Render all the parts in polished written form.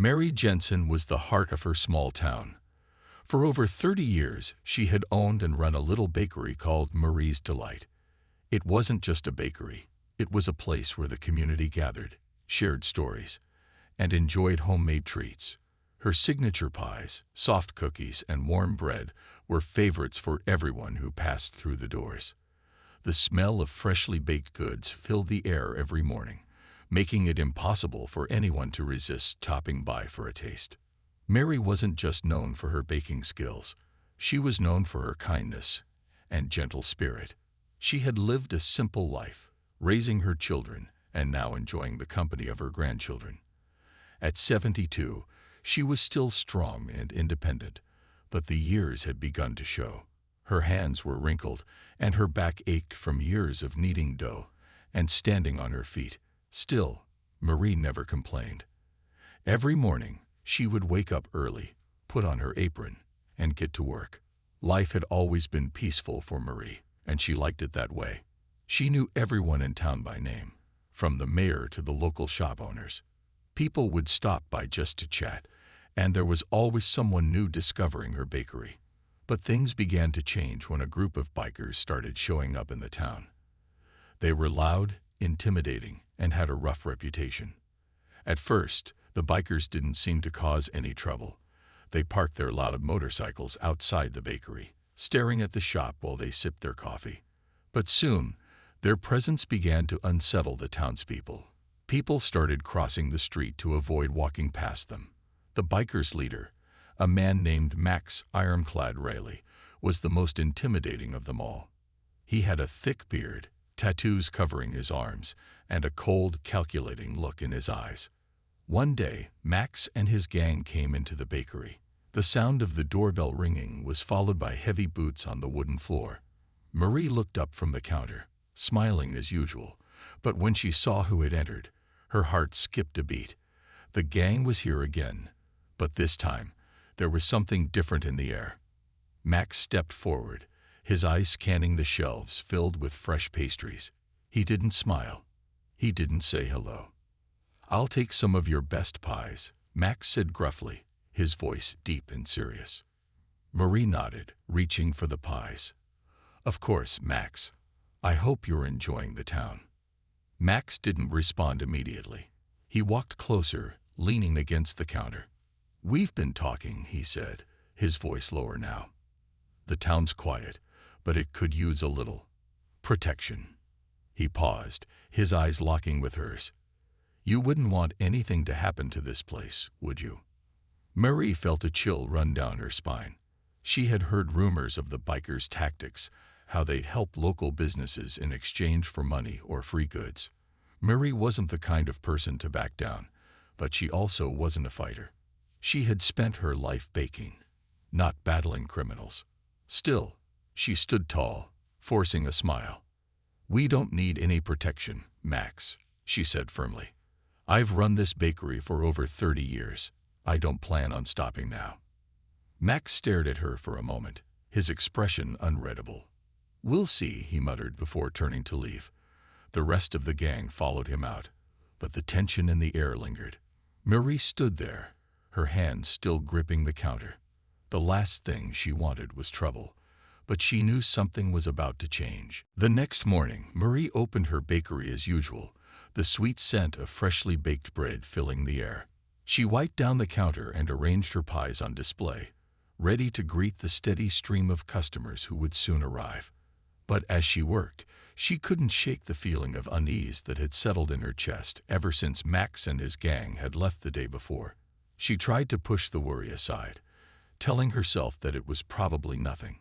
Mary Jensen was the heart of her small town. For over 30 years, she had owned and run a little bakery called Marie's Delight. It wasn't just a bakery. It was a place where the community gathered, shared stories, and enjoyed homemade treats. Her signature pies, soft cookies, and warm bread were favorites for everyone who passed through the doors. The smell of freshly baked goods filled the air every morning, making it impossible for anyone to resist stopping by for a taste. Mary wasn't just known for her baking skills. She was known for her kindness and gentle spirit. She had lived a simple life, raising her children and now enjoying the company of her grandchildren. At 72, she was still strong and independent, but the years had begun to show. Her hands were wrinkled, and her back ached from years of kneading dough and standing on her feet. Still, Marie never complained. Every morning, she would wake up early, put on her apron, and get to work. Life had always been peaceful for Marie, and she liked it that way. She knew everyone in town by name, from the mayor to the local shop owners. People would stop by just to chat, and there was always someone new discovering her bakery. But things began to change when a group of bikers started showing up in the town. They were loud, intimidating, and had a rough reputation. At first, the bikers didn't seem to cause any trouble. They parked their loud motorcycles outside the bakery, staring at the shop while they sipped their coffee. But soon, their presence began to unsettle the townspeople. People started crossing the street to avoid walking past them. The bikers' leader, a man named Max Ironclad Rayleigh, was the most intimidating of them all. He had a thick beard, tattoos covering his arms, and a cold, calculating look in his eyes. One day, Max and his gang came into the bakery. The sound of the doorbell ringing was followed by heavy boots on the wooden floor. Marie looked up from the counter, smiling as usual, but when she saw who had entered, her heart skipped a beat. The gang was here again, but this time, there was something different in the air. Max stepped forward, his eyes scanning the shelves filled with fresh pastries. He didn't smile. He didn't say hello. "I'll take some of your best pies," Max said gruffly, his voice deep and serious. Marie nodded, reaching for the pies. "Of course, Max. I hope you're enjoying the town." Max didn't respond immediately. He walked closer, leaning against the counter. "We've been talking," he said, his voice lower now. "The town's quiet, but it could use a little protection." He paused, his eyes locking with hers. "You wouldn't want anything to happen to this place, would you?" Marie felt a chill run down her spine. She had heard rumors of the bikers' tactics, how they'd help local businesses in exchange for money or free goods. Marie wasn't the kind of person to back down, but she also wasn't a fighter. She had spent her life baking, not battling criminals. Still, she stood tall, forcing a smile. "We don't need any protection, Max," she said firmly. "I've run this bakery for over 30 years. I don't plan on stopping now." Max stared at her for a moment, his expression unreadable. "We'll see," he muttered before turning to leave. The rest of the gang followed him out, but the tension in the air lingered. Marie stood there, her hands still gripping the counter. The last thing she wanted was trouble, but she knew something was about to change. The next morning, Marie opened her bakery as usual, the sweet scent of freshly baked bread filling the air. She wiped down the counter and arranged her pies on display, ready to greet the steady stream of customers who would soon arrive. But as she worked, she couldn't shake the feeling of unease that had settled in her chest ever since Max and his gang had left the day before. She tried to push the worry aside, telling herself that it was probably nothing.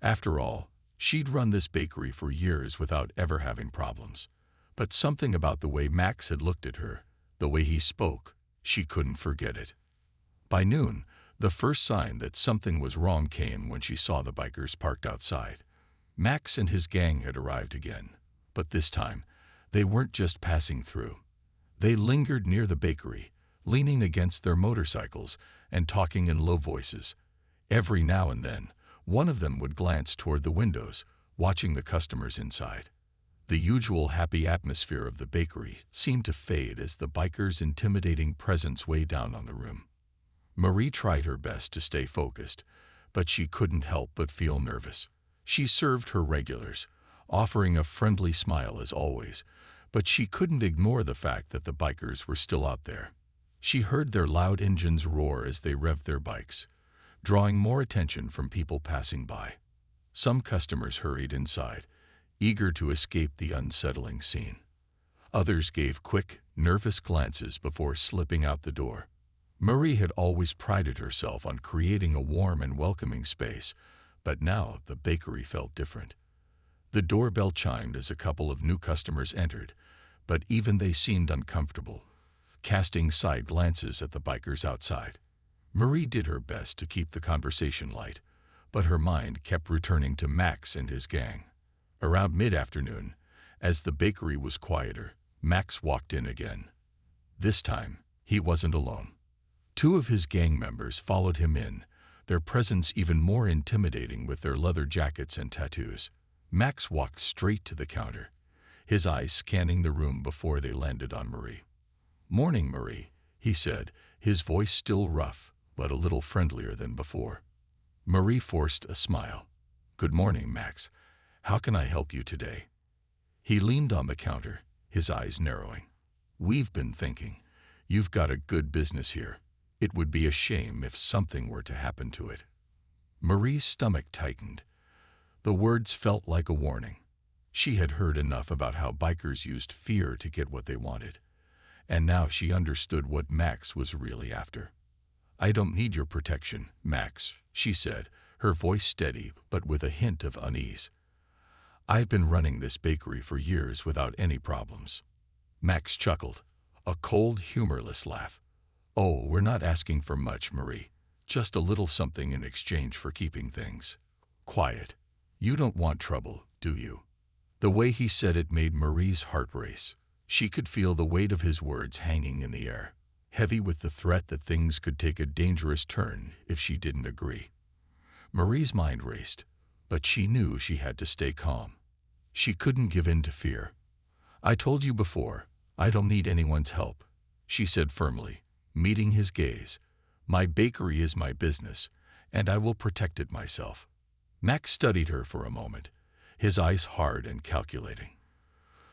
After all, she'd run this bakery for years without ever having problems. But something about the way Max had looked at her, the way he spoke, she couldn't forget it. By noon, the first sign that something was wrong came when she saw the bikers parked outside. Max and his gang had arrived again, but this time, they weren't just passing through. They lingered near the bakery, leaning against their motorcycles and talking in low voices. Every now and then, one of them would glance toward the windows, watching the customers inside. The usual happy atmosphere of the bakery seemed to fade as the biker's intimidating presence weighed down on the room. Marie tried her best to stay focused, but she couldn't help but feel nervous. She served her regulars, offering a friendly smile as always, but she couldn't ignore the fact that the bikers were still out there. She heard their loud engines roar as they revved their bikes, drawing more attention from people passing by. Some customers hurried inside, eager to escape the unsettling scene. Others gave quick, nervous glances before slipping out the door. Marie had always prided herself on creating a warm and welcoming space, but now the bakery felt different. The doorbell chimed as a couple of new customers entered, but even they seemed uncomfortable, casting side glances at the bikers outside. Marie did her best to keep the conversation light, but her mind kept returning to Max and his gang. Around mid-afternoon, as the bakery was quieter, Max walked in again. This time, he wasn't alone. Two of his gang members followed him in, their presence even more intimidating with their leather jackets and tattoos. Max walked straight to the counter, his eyes scanning the room before they landed on Marie. "Morning, Marie," he said, his voice still rough, but a little friendlier than before. Marie forced a smile. "Good morning, Max. How can I help you today?" He leaned on the counter, his eyes narrowing. "We've been thinking. You've got a good business here. It would be a shame if something were to happen to it." Marie's stomach tightened. The words felt like a warning. She had heard enough about how bikers used fear to get what they wanted, and now she understood what Max was really after. "I don't need your protection, Max," she said, her voice steady but with a hint of unease. "I've been running this bakery for years without any problems." Max chuckled, a cold, humorless laugh. "Oh, we're not asking for much, Marie. Just a little something in exchange for keeping things quiet. You don't want trouble, do you?" The way he said it made Marie's heart race. She could feel the weight of his words hanging in the air, heavy with the threat that things could take a dangerous turn if she didn't agree. Marie's mind raced, but she knew she had to stay calm. She couldn't give in to fear. "I told you before, I don't need anyone's help," she said firmly, meeting his gaze. "My bakery is my business, and I will protect it myself." Max studied her for a moment, his eyes hard and calculating.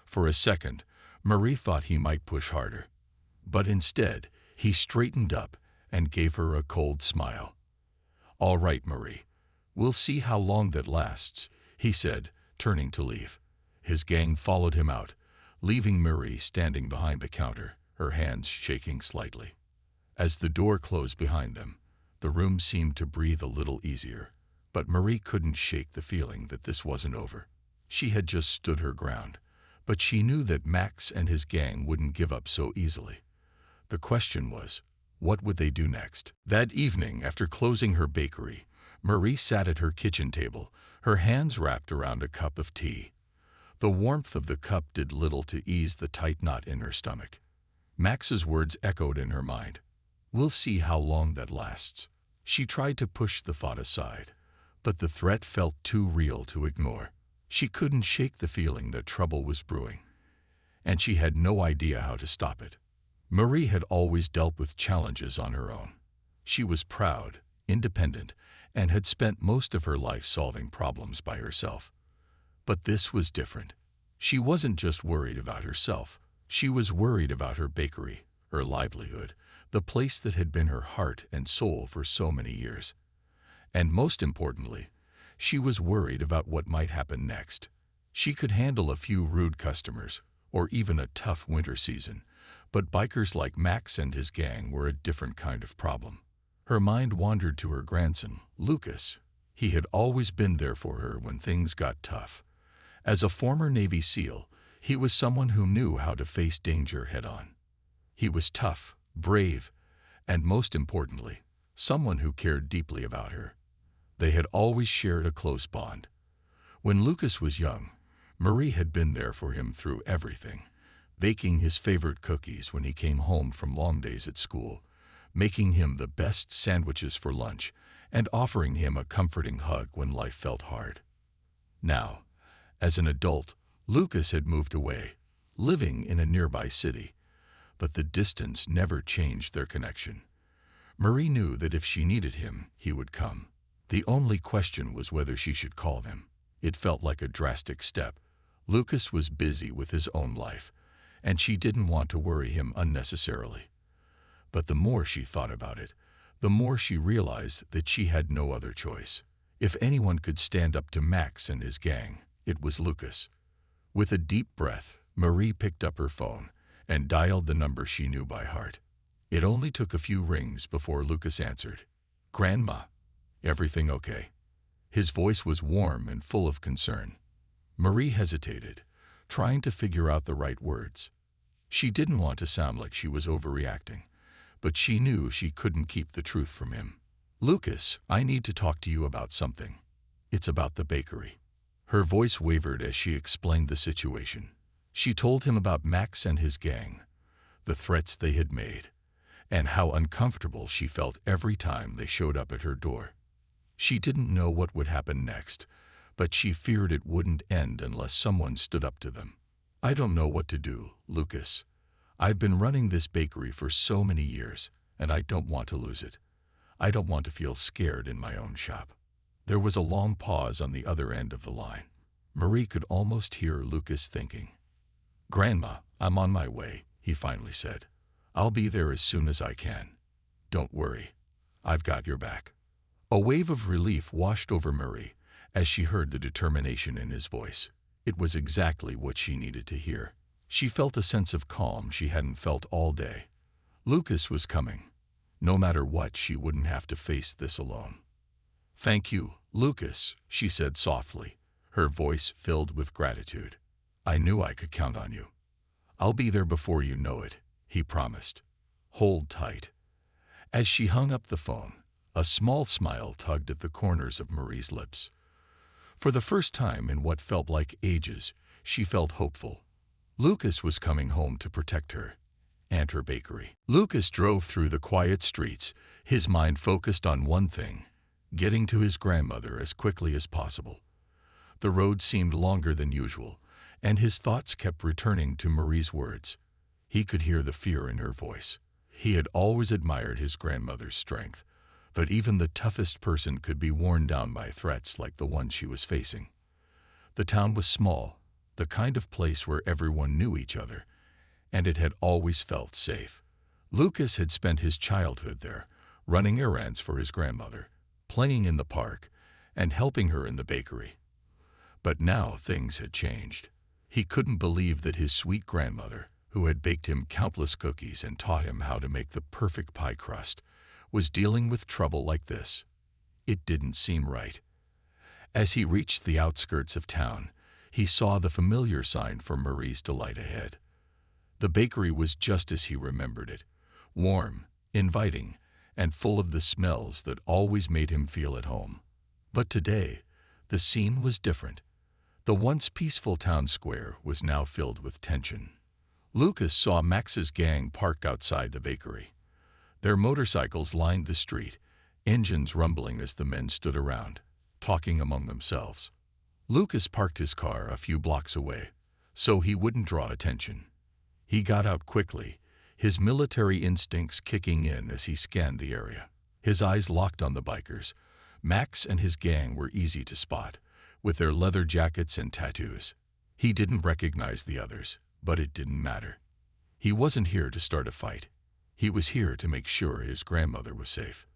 For a second, Marie thought he might push harder, but instead, he straightened up and gave her a cold smile. "All right, Marie. We'll see how long that lasts," he said, turning to leave. His gang followed him out, leaving Marie standing behind the counter, her hands shaking slightly. As the door closed behind them, the room seemed to breathe a little easier, but Marie couldn't shake the feeling that this wasn't over. She had just stood her ground, but she knew that Max and his gang wouldn't give up so easily. The question was, what would they do next? That evening, after closing her bakery, Marie sat at her kitchen table, her hands wrapped around a cup of tea. The warmth of the cup did little to ease the tight knot in her stomach. Max's words echoed in her mind. "We'll see how long that lasts." She tried to push the thought aside, but the threat felt too real to ignore. She couldn't shake the feeling that trouble was brewing, and she had no idea how to stop it. Marie had always dealt with challenges on her own. She was proud, independent, and had spent most of her life solving problems by herself. But this was different. She wasn't just worried about herself. She was worried about her bakery, her livelihood, the place that had been her heart and soul for so many years. And most importantly, she was worried about what might happen next. She could handle a few rude customers, or even a tough winter season, but bikers like Max and his gang were a different kind of problem. Her mind wandered to her grandson, Lucas. He had always been there for her when things got tough. As a former Navy SEAL, he was someone who knew how to face danger head-on. He was tough, brave, and most importantly, someone who cared deeply about her. They had always shared a close bond. When Lucas was young, Marie had been there for him through everything, baking his favorite cookies when he came home from long days at school, making him the best sandwiches for lunch, and offering him a comforting hug when life felt hard. Now, as an adult, Lucas had moved away, living in a nearby city, but the distance never changed their connection. Marie knew that if she needed him, he would come. The only question was whether she should call him. It felt like a drastic step. Lucas was busy with his own life, and she didn't want to worry him unnecessarily. But the more she thought about it, the more she realized that she had no other choice. If anyone could stand up to Max and his gang, it was Lucas. With a deep breath, Marie picked up her phone and dialed the number she knew by heart. It only took a few rings before Lucas answered. "Grandma, everything okay?" His voice was warm and full of concern. Marie hesitated, trying to figure out the right words. She didn't want to sound like she was overreacting, but she knew she couldn't keep the truth from him. "Lucas, I need to talk to you about something. It's about the bakery." Her voice wavered as she explained the situation. She told him about Max and his gang, the threats they had made, and how uncomfortable she felt every time they showed up at her door. She didn't know what would happen next, but she feared it wouldn't end unless someone stood up to them. "I don't know what to do, Lucas. I've been running this bakery for so many years, and I don't want to lose it. I don't want to feel scared in my own shop." There was a long pause on the other end of the line. Marie could almost hear Lucas thinking. "Grandma, I'm on my way," he finally said. "I'll be there as soon as I can. Don't worry. I've got your back." A wave of relief washed over Marie as she heard the determination in his voice. It was exactly what she needed to hear. She felt a sense of calm she hadn't felt all day. Lucas was coming. No matter what, she wouldn't have to face this alone. "Thank you, Lucas," she said softly, her voice filled with gratitude. "I knew I could count on you." "I'll be there before you know it," he promised. "Hold tight." As she hung up the phone, a small smile tugged at the corners of Marie's lips. For the first time in what felt like ages, she felt hopeful. Lucas was coming home to protect her and her bakery. Lucas drove through the quiet streets, his mind focused on one thing: getting to his grandmother as quickly as possible. The road seemed longer than usual, and his thoughts kept returning to Marie's words. He could hear the fear in her voice. He had always admired his grandmother's strength, but even the toughest person could be worn down by threats like the one she was facing. The town was small, the kind of place where everyone knew each other, and it had always felt safe. Lucas had spent his childhood there, running errands for his grandmother, playing in the park, and helping her in the bakery. But now things had changed. He couldn't believe that his sweet grandmother, who had baked him countless cookies and taught him how to make the perfect pie crust, was dealing with trouble like this. It didn't seem right. As he reached the outskirts of town, he saw the familiar sign for Marie's Delight ahead. The bakery was just as he remembered it, warm, inviting, and full of the smells that always made him feel at home. But today, the scene was different. The once peaceful town square was now filled with tension. Lucas saw Max's gang parked outside the bakery. Their motorcycles lined the street, engines rumbling as the men stood around, talking among themselves. Lucas parked his car a few blocks away, so he wouldn't draw attention. He got out quickly, his military instincts kicking in as he scanned the area. His eyes locked on the bikers. Max and his gang were easy to spot, with their leather jackets and tattoos. He didn't recognize the others, but it didn't matter. He wasn't here to start a fight. He was here to make sure his grandmother was safe.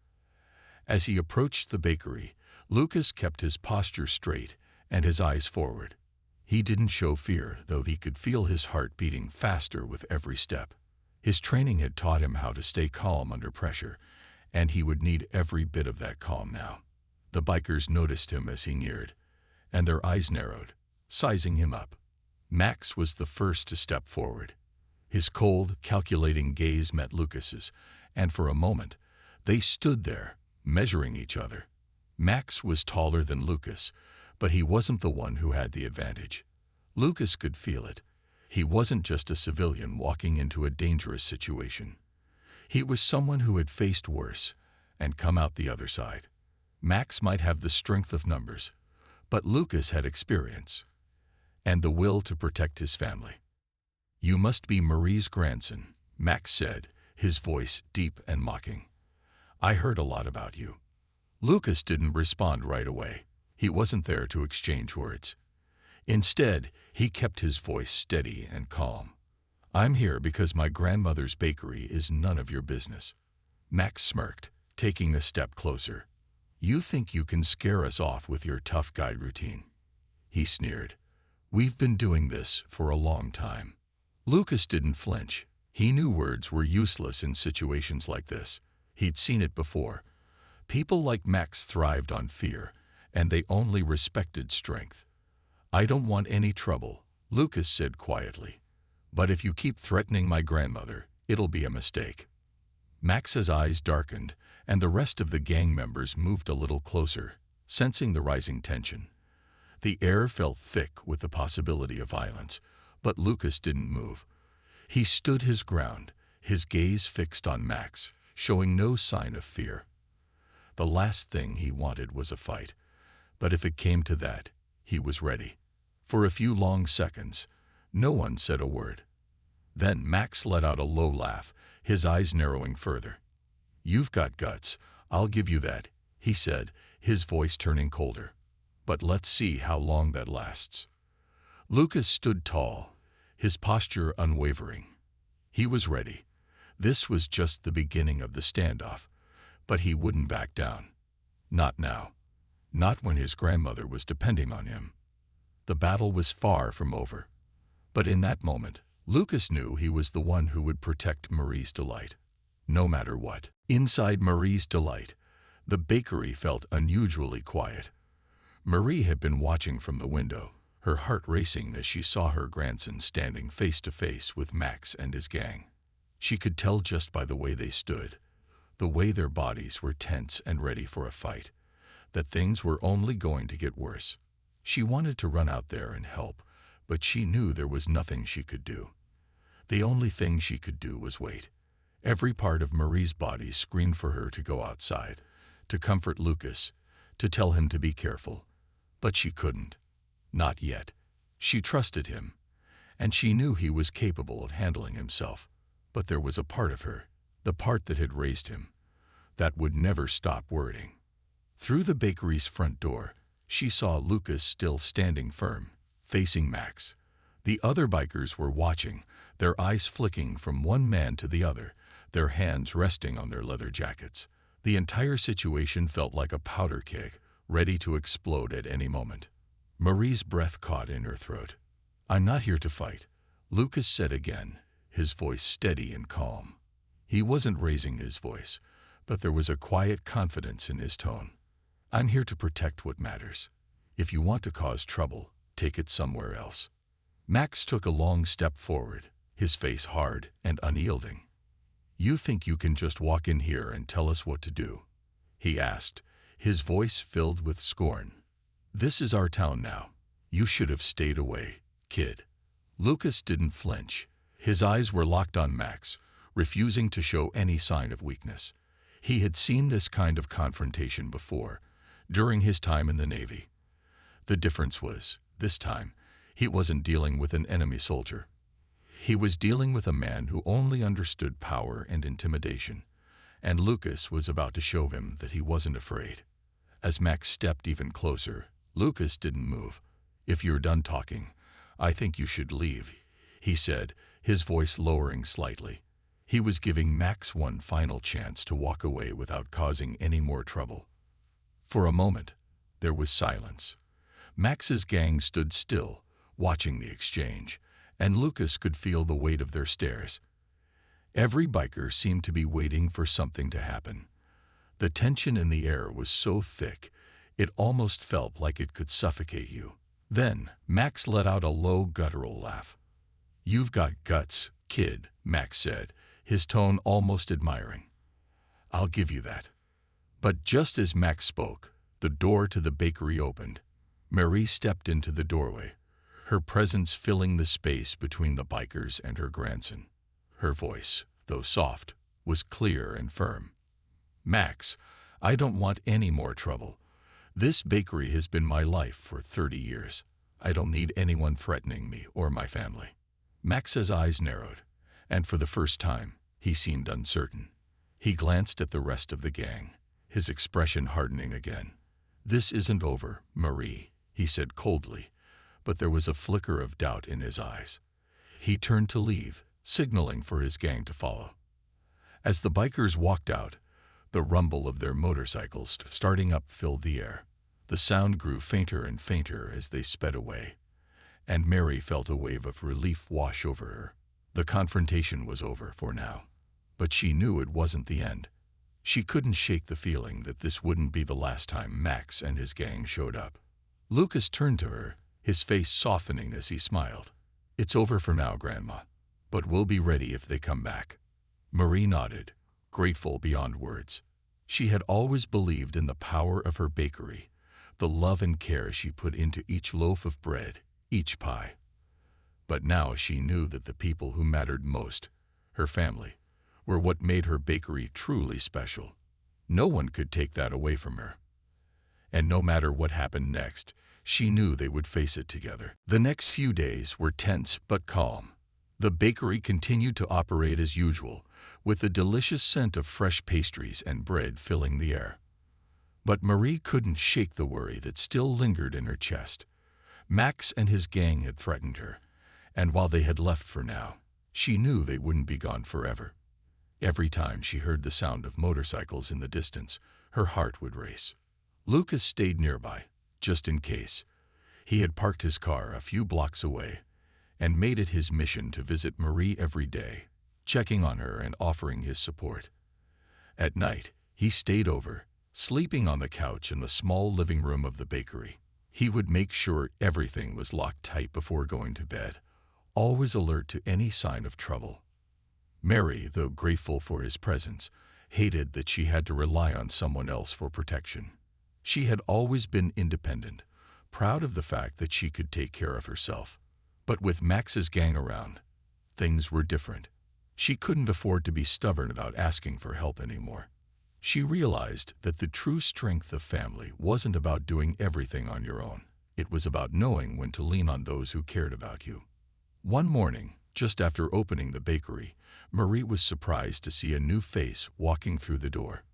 As he approached the bakery, Lucas kept his posture straight and his eyes forward. He didn't show fear, though he could feel his heart beating faster with every step. His training had taught him how to stay calm under pressure, and he would need every bit of that calm now. The bikers noticed him as he neared, and their eyes narrowed, sizing him up. Max was the first to step forward. His cold, calculating gaze met Lucas's, and for a moment, they stood there, measuring each other. Max was taller than Lucas, but he wasn't the one who had the advantage. Lucas could feel it. He wasn't just a civilian walking into a dangerous situation. He was someone who had faced worse and come out the other side. Max might have the strength of numbers, but Lucas had experience. and the will to protect his family. "You must be Marie's grandson," Max said, his voice deep and mocking. "I heard a lot about you." Lucas didn't respond right away. He wasn't there to exchange words. Instead, he kept his voice steady and calm. "I'm here because my grandmother's bakery is none of your business." Max smirked, taking a step closer. "You think you can scare us off with your tough guy routine?" He sneered. "We've been doing this for a long time." Lucas didn't flinch. He knew words were useless in situations like this. He'd seen it before. People like Max thrived on fear, and they only respected strength. "I don't want any trouble," Lucas said quietly. "But if you keep threatening my grandmother, it'll be a mistake." Max's eyes darkened, and the rest of the gang members moved a little closer, sensing the rising tension. The air felt thick with the possibility of violence, but Lucas didn't move. He stood his ground, his gaze fixed on Max, showing no sign of fear. The last thing he wanted was a fight, but if it came to that, he was ready. For a few long seconds, no one said a word. Then Max let out a low laugh, his eyes narrowing further. "You've got guts, I'll give you that," he said, his voice turning colder. "But let's see how long that lasts." Lucas stood tall, his posture unwavering. He was ready. This was just the beginning of the standoff, but he wouldn't back down. Not now. Not when his grandmother was depending on him. The battle was far from over. But in that moment, Lucas knew he was the one who would protect Marie's delight, no matter what. Inside Marie's delight, the bakery felt unusually quiet. Marie had been watching from the window, her heart racing as she saw her grandson standing face to face with Max and his gang. She could tell just by the way they stood, the way their bodies were tense and ready for a fight, that things were only going to get worse. She wanted to run out there and help, but she knew there was nothing she could do. The only thing she could do was wait. Every part of Marie's body screamed for her to go outside, to comfort Lucas, to tell him to be careful. But she couldn't. Not yet. She trusted him, and she knew he was capable of handling himself. But there was a part of her, the part that had raised him, that would never stop worrying. Through the bakery's front door, she saw Lucas still standing firm, facing Max. The other bikers were watching, their eyes flicking from one man to the other, their hands resting on their leather jackets. The entire situation felt like a powder keg, ready to explode at any moment. Marie's breath caught in her throat. "I'm not here to fight," Lucas said again, his voice steady and calm. He wasn't raising his voice, but there was a quiet confidence in his tone. "I'm here to protect what matters. If you want to cause trouble, take it somewhere else." Max took a long step forward, his face hard and unyielding. "You think you can just walk in here and tell us what to do?" he asked, his voice filled with scorn. "This is our town now. You should have stayed away, kid." Lucas didn't flinch. His eyes were locked on Max, refusing to show any sign of weakness. He had seen this kind of confrontation before, during his time in the Navy. The difference was, this time, he wasn't dealing with an enemy soldier. He was dealing with a man who only understood power and intimidation, and Lucas was about to show him that he wasn't afraid. As Max stepped even closer, Lucas didn't move. "If you're done talking, I think you should leave," he said, his voice lowering slightly. He was giving Max one final chance to walk away without causing any more trouble. For a moment, there was silence. Max's gang stood still, watching the exchange, and Lucas could feel the weight of their stares. Every biker seemed to be waiting for something to happen. The tension in the air was so thick, it almost felt like it could suffocate you. Then, Max let out a low guttural laugh. "You've got guts, kid," Max said, his tone almost admiring. "I'll give you that." But just as Max spoke, the door to the bakery opened. Marie stepped into the doorway, her presence filling the space between the bikers and her grandson. Her voice, though soft, was clear and firm. "Max, I don't want any more trouble. This bakery has been my life for 30 years. I don't need anyone threatening me or my family." Max's eyes narrowed, and for the first time, he seemed uncertain. He glanced at the rest of the gang, his expression hardening again. "This isn't over, Marie," he said coldly, but there was a flicker of doubt in his eyes. He turned to leave, signaling for his gang to follow. As the bikers walked out, the rumble of their motorcycles starting up filled the air. The sound grew fainter and fainter as they sped away, and Mary felt a wave of relief wash over her. The confrontation was over for now, but she knew it wasn't the end. She couldn't shake the feeling that this wouldn't be the last time Max and his gang showed up. Lucas turned to her, his face softening as he smiled. "It's over for now, Grandma, but we'll be ready if they come back." Marie nodded, grateful beyond words. She had always believed in the power of her bakery, the love and care she put into each loaf of bread, each pie. But now she knew that the people who mattered most, her family, were what made her bakery truly special. No one could take that away from her. And no matter what happened next, she knew they would face it together. The next few days were tense but calm. The bakery continued to operate as usual, with the delicious scent of fresh pastries and bread filling the air. But Marie couldn't shake the worry that still lingered in her chest. Max and his gang had threatened her, and while they had left for now, she knew they wouldn't be gone forever. Every time she heard the sound of motorcycles in the distance, her heart would race. Lucas stayed nearby, just in case. He had parked his car a few blocks away and made it his mission to visit Marie every day, checking on her and offering his support. At night, he stayed over, sleeping on the couch in the small living room of the bakery. He would make sure everything was locked tight before going to bed, always alert to any sign of trouble. Mary, though grateful for his presence, hated that she had to rely on someone else for protection. She had always been independent, proud of the fact that she could take care of herself. But with Max's gang around, things were different. She couldn't afford to be stubborn about asking for help anymore. She realized that the true strength of family wasn't about doing everything on your own. It was about knowing when to lean on those who cared about you. One morning, just after opening the bakery, Marie was surprised to see a new face walking through the door.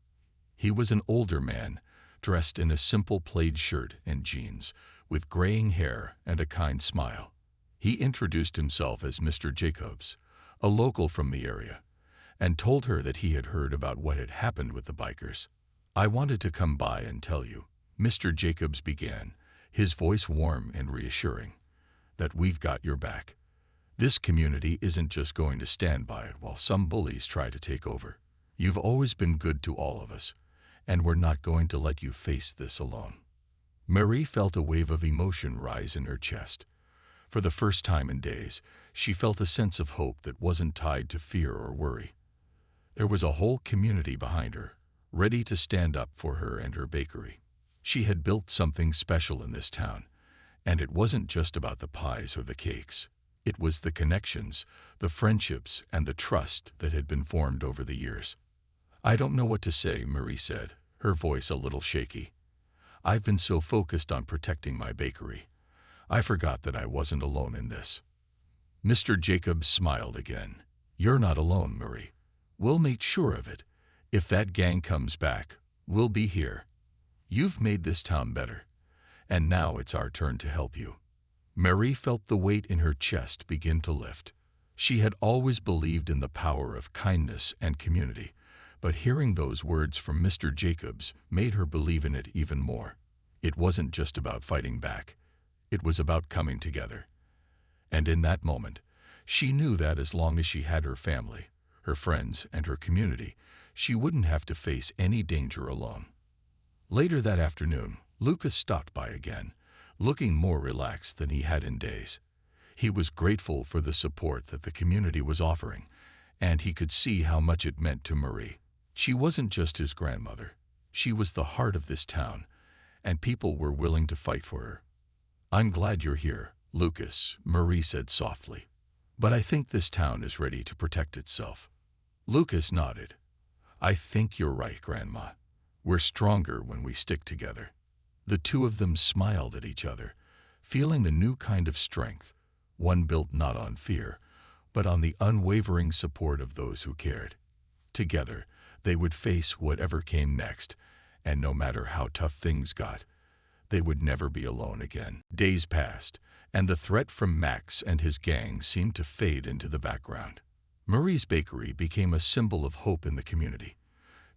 He was an older man, dressed in a simple plaid shirt and jeans, with graying hair and a kind smile. He introduced himself as Mr. Jacobs, a local from the area, and told her that he had heard about what had happened with the bikers. "I wanted to come by and tell you," Mr. Jacobs began, his voice warm and reassuring, "that we've got your back. This community isn't just going to stand by while some bullies try to take over. You've always been good to all of us, and we're not going to let you face this alone." Marie felt a wave of emotion rise in her chest. For the first time in days, she felt a sense of hope that wasn't tied to fear or worry. There was a whole community behind her, ready to stand up for her and her bakery. She had built something special in this town, and it wasn't just about the pies or the cakes. It was the connections, the friendships, and the trust that had been formed over the years. "I don't know what to say," Marie said, her voice a little shaky. "I've been so focused on protecting my bakery, I forgot that I wasn't alone in this." Mr. Jacobs smiled again. "You're not alone, Marie. We'll make sure of it. If that gang comes back, we'll be here. You've made this town better, and now it's our turn to help you." Marie felt the weight in her chest begin to lift. She had always believed in the power of kindness and community, but hearing those words from Mr. Jacobs made her believe in it even more. It wasn't just about fighting back. It was about coming together. And in that moment, she knew that as long as she had her family, her friends, and her community, she wouldn't have to face any danger alone. Later that afternoon, Lucas stopped by again, looking more relaxed than he had in days. He was grateful for the support that the community was offering, and he could see how much it meant to Marie. She wasn't just his grandmother. She was the heart of this town, and people were willing to fight for her. "I'm glad you're here, Lucas," Marie said softly. "But I think this town is ready to protect itself." Lucas nodded. "I think you're right, Grandma. We're stronger when we stick together." The two of them smiled at each other, feeling a new kind of strength, one built not on fear, but on the unwavering support of those who cared. Together, they would face whatever came next, and no matter how tough things got, they would never be alone again. Days passed, and the threat from Max and his gang seemed to fade into the background. Marie's Bakery became a symbol of hope in the community.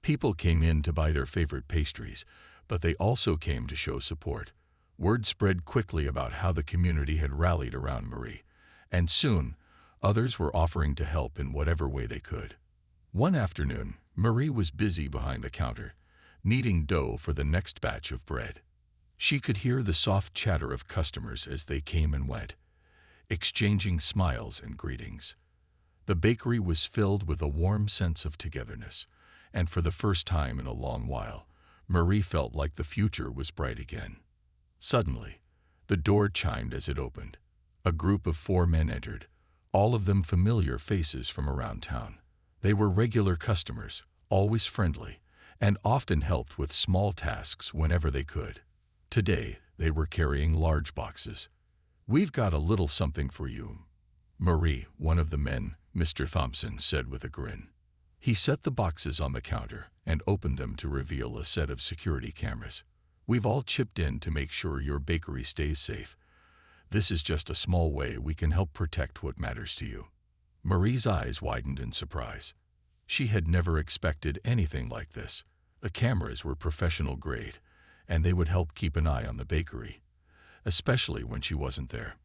People came in to buy their favorite pastries, but they also came to show support. Word spread quickly about how the community had rallied around Marie, and soon, others were offering to help in whatever way they could. One afternoon, Marie was busy behind the counter, kneading dough for the next batch of bread. She could hear the soft chatter of customers as they came and went, exchanging smiles and greetings. The bakery was filled with a warm sense of togetherness, and for the first time in a long while, Marie felt like the future was bright again. Suddenly, the door chimed as it opened. A group of 4 men entered, all of them familiar faces from around town. They were regular customers, always friendly, and often helped with small tasks whenever they could. Today, they were carrying large boxes. "We've got a little something for you," Marie, one of the men, Mr. Thompson, said with a grin. He set the boxes on the counter and opened them to reveal a set of security cameras. "We've all chipped in to make sure your bakery stays safe. This is just a small way we can help protect what matters to you." Marie's eyes widened in surprise. She had never expected anything like this. The cameras were professional grade, and they would help keep an eye on the bakery, especially when she wasn't there.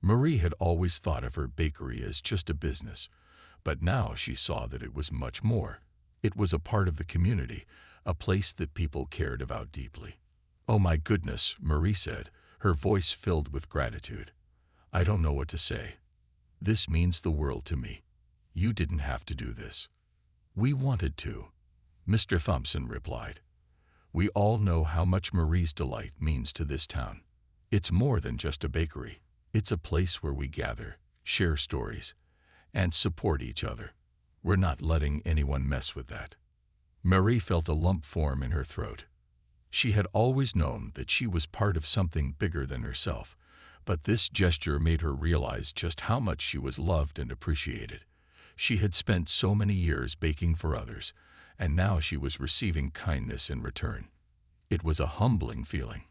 Marie had always thought of her bakery as just a business, but now she saw that it was much more. It was a part of the community, a place that people cared about deeply. "Oh my goodness," Marie said, her voice filled with gratitude. "I don't know what to say. This means the world to me. You didn't have to do this." "We wanted to," Mr. Thompson replied. "We all know how much Marie's Delight means to this town. It's more than just a bakery. It's a place where we gather, share stories, and support each other. We're not letting anyone mess with that." Marie felt a lump form in her throat. She had always known that she was part of something bigger than herself, but this gesture made her realize just how much she was loved and appreciated. She had spent so many years baking for others, and now she was receiving kindness in return. It was a humbling feeling.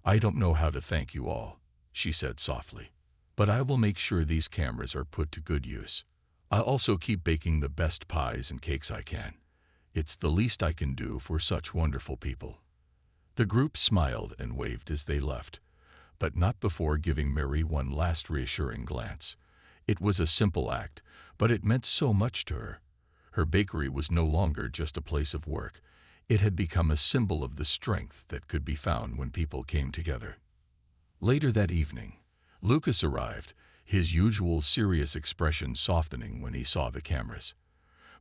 "I don't know how to thank you all," she said softly, "but I will make sure these cameras are put to good use. I'll also keep baking the best pies and cakes I can. It's the least I can do for such wonderful people." The group smiled and waved as they left, but not before giving Marie one last reassuring glance. It was a simple act, but it meant so much to her. Her bakery was no longer just a place of work. It had become a symbol of the strength that could be found when people came together. Later that evening, Lucas arrived, his usual serious expression softening when he saw the cameras.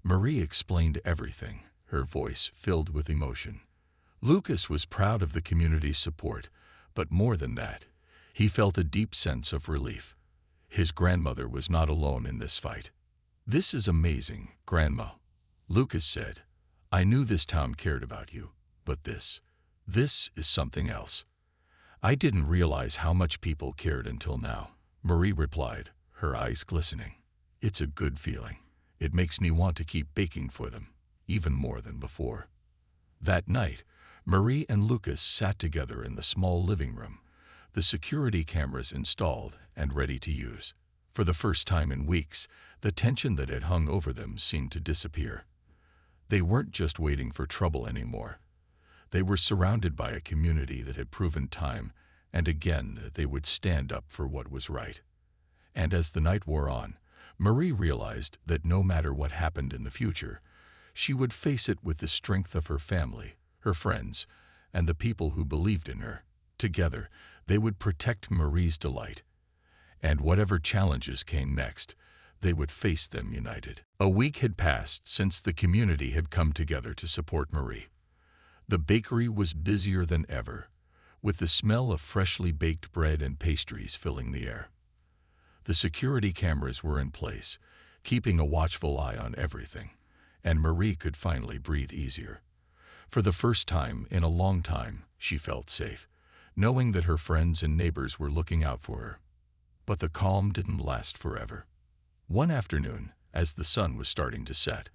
Marie explained everything, her voice filled with emotion. Lucas was proud of the community's support, but more than that, he felt a deep sense of relief. His grandmother was not alone in this fight. "This is amazing, Grandma," Lucas said. "I knew this town cared about you, but this is something else. I didn't realize how much people cared until now," Marie replied, her eyes glistening. "It's a good feeling. It makes me want to keep baking for them, even more than before." That night, Marie and Lucas sat together in the small living room, the security cameras installed and ready to use. For the first time in weeks, the tension that had hung over them seemed to disappear. They weren't just waiting for trouble anymore. They were surrounded by a community that had proven time and again that they would stand up for what was right. And as the night wore on, Marie realized that no matter what happened in the future, she would face it with the strength of her family, her friends, and the people who believed in her. Together, they would protect Marie's Delight. And whatever challenges came next, they would face them united. A week had passed since the community had come together to support Marie. The bakery was busier than ever, with the smell of freshly baked bread and pastries filling the air. The security cameras were in place, keeping a watchful eye on everything, and Marie could finally breathe easier. For the first time in a long time, she felt safe, knowing that her friends and neighbors were looking out for her. But the calm didn't last forever. One afternoon, as the sun was starting to set,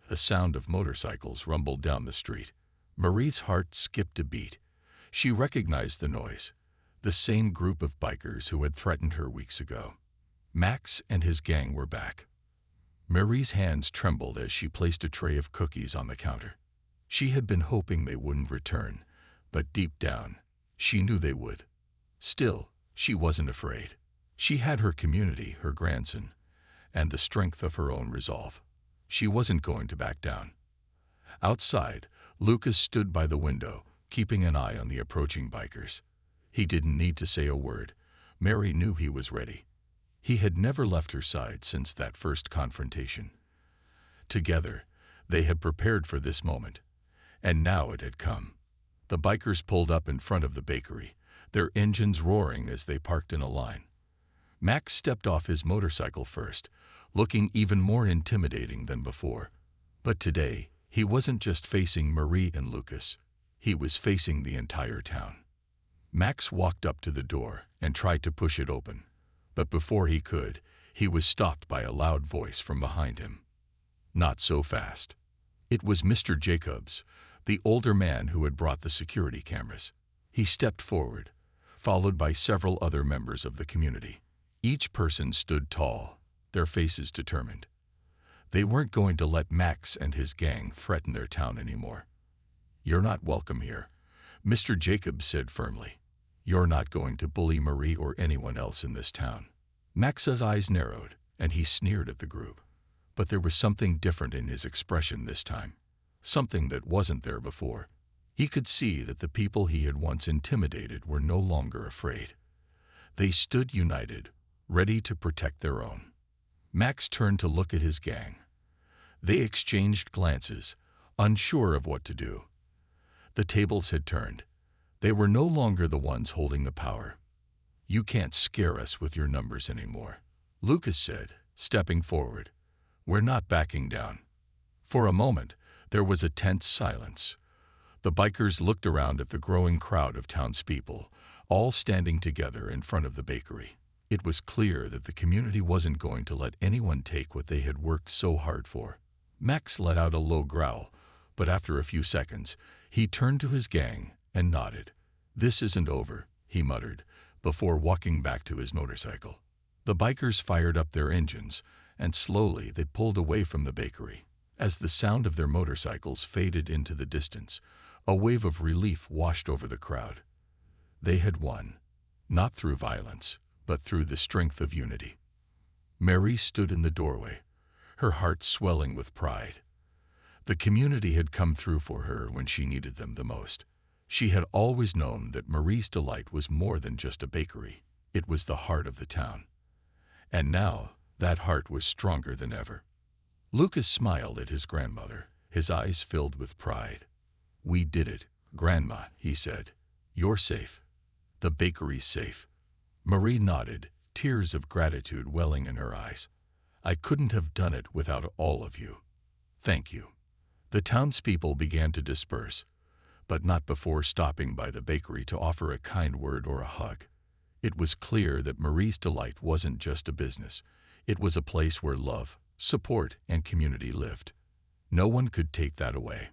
a sound of motorcycles rumbled down the street. Marie's heart skipped a beat. She recognized the noise, the same group of bikers who had threatened her weeks ago. Max and his gang were back. Marie's hands trembled as she placed a tray of cookies on the counter. She had been hoping they wouldn't return, but deep down, she knew they would. Still, she wasn't afraid. She had her community, her grandson, and the strength of her own resolve. She wasn't going to back down. Outside, Lucas stood by the window, keeping an eye on the approaching bikers. He didn't need to say a word. Mary knew he was ready. He had never left her side since that first confrontation. Together, they had prepared for this moment, and now it had come. The bikers pulled up in front of the bakery, their engines roaring as they parked in a line. Max stepped off his motorcycle first, looking even more intimidating than before. But today, he wasn't just facing Marie and Lucas. He was facing the entire town. Max walked up to the door and tried to push it open. But before he could, he was stopped by a loud voice from behind him. Not so fast. It was Mr. Jacobs, the older man who had brought the security cameras. He stepped forward, followed by several other members of the community. Each person stood tall, their faces determined. They weren't going to let Max and his gang threaten their town anymore. "You're not welcome here," Mr. Jacobs said firmly. "You're not going to bully Marie or anyone else in this town." Max's eyes narrowed, and he sneered at the group. But there was something different in his expression this time, something that wasn't there before. He could see that the people he had once intimidated were no longer afraid. They stood united, ready to protect their own. Max turned to look at his gang. They exchanged glances, unsure of what to do. The tables had turned. They were no longer the ones holding the power. "You can't scare us with your numbers anymore," Lucas said, stepping forward. "We're not backing down." For a moment, there was a tense silence. The bikers looked around at the growing crowd of townspeople, all standing together in front of the bakery. It was clear that the community wasn't going to let anyone take what they had worked so hard for. Max let out a low growl, but after a few seconds, he turned to his gang and nodded. "This isn't over," he muttered, before walking back to his motorcycle. The bikers fired up their engines, and slowly they pulled away from the bakery. As the sound of their motorcycles faded into the distance, a wave of relief washed over the crowd. They had won, not through violence, but through the strength of unity. Mary stood in the doorway, her heart swelling with pride. The community had come through for her when she needed them the most. She had always known that Marie's Delight was more than just a bakery. It was the heart of the town. And now, that heart was stronger than ever. Lucas smiled at his grandmother, his eyes filled with pride. "We did it, Grandma," he said. "You're safe. The bakery's safe." Marie nodded, tears of gratitude welling in her eyes. "I couldn't have done it without all of you. Thank you." The townspeople began to disperse, but not before stopping by the bakery to offer a kind word or a hug. It was clear that Marie's Delight wasn't just a business. It was a place where love, support, and community lived. No one could take that away.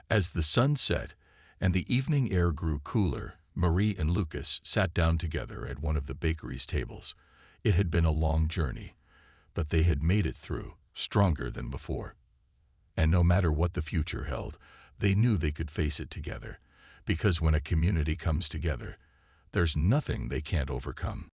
As the sun set and the evening air grew cooler, Marie and Lucas sat down together at one of the bakery's tables. It had been a long journey, but they had made it through, stronger than before. And no matter what the future held, they knew they could face it together, because when a community comes together, there's nothing they can't overcome.